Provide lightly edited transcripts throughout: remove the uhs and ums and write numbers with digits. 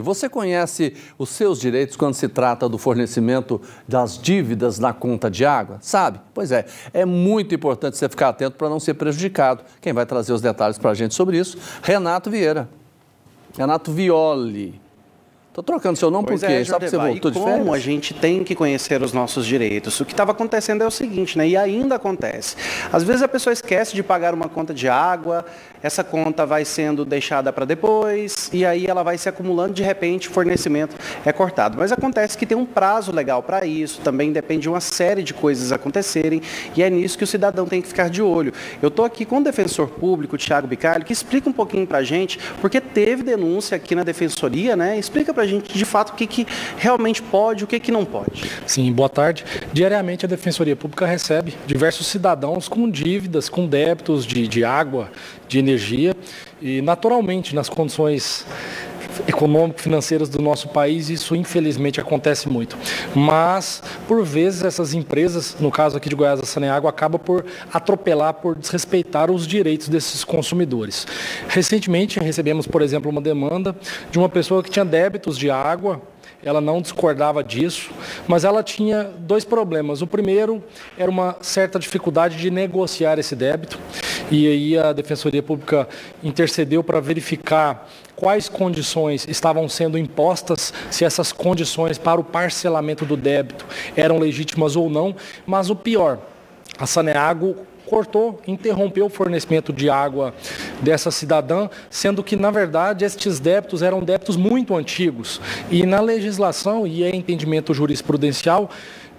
Você conhece os seus direitos quando se trata do fornecimento das dívidas na conta de água? Sabe? Pois é muito importante você ficar atento para não ser prejudicado. Quem vai trazer os detalhes para a gente sobre isso? Renato Vieira. Renato Violi. Estou trocando seu nome porque só porque você voltou de férias? Como a gente tem que conhecer os nossos direitos? O que estava acontecendo é o seguinte, né? E ainda acontece. Às vezes a pessoa esquece de pagar uma conta de água, essa conta vai sendo deixada para depois, e aí ela vai se acumulando, de repente o fornecimento é cortado. Mas acontece que tem um prazo legal para isso, também depende de uma série de coisas acontecerem, e é nisso que o cidadão tem que ficar de olho. Eu estou aqui com o defensor público, Thiago Bicalho, que explica um pouquinho para a gente, porque teve denúncia aqui na Defensoria, né? Explica para a gente, de fato, o que realmente pode e o que não pode. Sim, boa tarde. Diariamente a Defensoria Pública recebe diversos cidadãos com dívidas, com débitos de água, de energia e, naturalmente, nas condições econômico-financeiras do nosso país, isso infelizmente acontece muito. Mas, por vezes, essas empresas, no caso aqui de Goiás, a Saneago, acabam por atropelar, por desrespeitar os direitos desses consumidores. Recentemente, recebemos, por exemplo, uma demanda de uma pessoa que tinha débitos de água. Ela não discordava disso, mas ela tinha dois problemas. O primeiro era uma certa dificuldade de negociar esse débito, e aí a Defensoria Pública intercedeu para verificar quais condições estavam sendo impostas, se essas condições para o parcelamento do débito eram legítimas ou não. Mas o pior, a Saneago cortou, interrompeu o fornecimento de água dessa cidadã, sendo que, na verdade, estes débitos eram débitos muito antigos. E na legislação, e é entendimento jurisprudencial,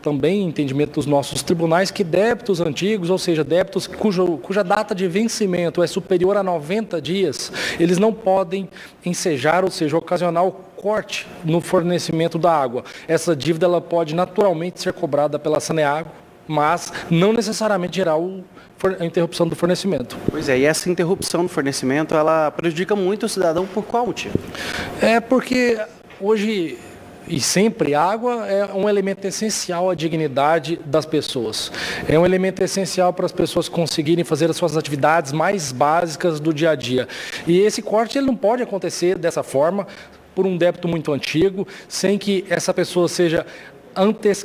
também entendimento dos nossos tribunais, que débitos antigos, ou seja, débitos cuja data de vencimento é superior a 90 dias, eles não podem ensejar, ou seja, ocasionar o corte no fornecimento da água. Essa dívida ela pode naturalmente ser cobrada pela Saneago, mas não necessariamente gerar a interrupção do fornecimento. Pois é, e essa interrupção do fornecimento, ela prejudica muito o cidadão por qual motivo? É porque hoje e sempre água é um elemento essencial à dignidade das pessoas. É um elemento essencial para as pessoas conseguirem fazer as suas atividades mais básicas do dia a dia. E esse corte ele não pode acontecer dessa forma, por um débito muito antigo, sem que essa pessoa seja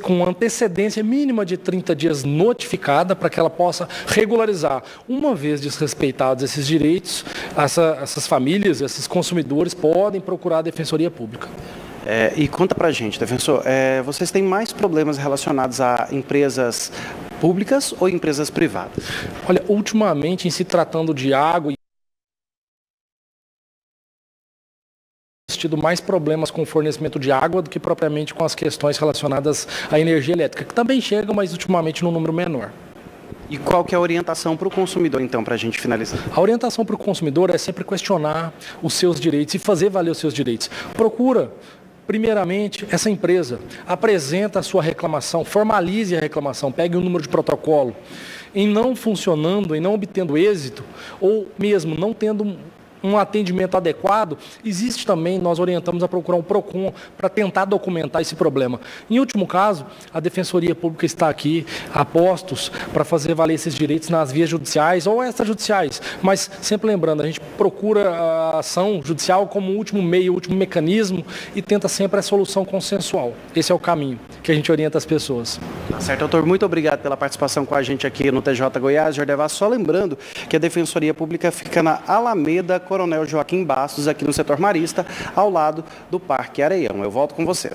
com antecedência mínima de 30 dias notificada para que ela possa regularizar. Uma vez desrespeitados esses direitos, essas famílias, esses consumidores podem procurar a Defensoria Pública. E conta pra gente, defensor, vocês têm mais problemas relacionados a empresas públicas ou empresas privadas? Olha, ultimamente, em se tratando de água, tido mais problemas com o fornecimento de água do que propriamente com as questões relacionadas à energia elétrica, que também chegam, mas ultimamente num número menor. E qual que é a orientação para o consumidor, então, para a gente finalizar? A orientação para o consumidor é sempre questionar os seus direitos e fazer valer os seus direitos. Procura, primeiramente, essa empresa, apresenta a sua reclamação, formalize a reclamação, pegue um número de protocolo. Em não funcionando, em não obtendo êxito, ou mesmo não tendo um atendimento adequado, existe também, nós orientamos a procurar um PROCON para tentar documentar esse problema. Em último caso, a Defensoria Pública está aqui a postos para fazer valer esses direitos nas vias judiciais ou extrajudiciais, mas sempre lembrando, a gente procura a ação judicial como último meio, último mecanismo e tenta sempre a solução consensual. Esse é o caminho que a gente orienta as pessoas. Tá certo, doutor, muito obrigado pela participação com a gente aqui no TJ Goiás. Jordevá, só lembrando que a Defensoria Pública fica na Alameda Coronel Joaquim Bastos, aqui no setor marista, ao lado do Parque Areião. Eu volto com você.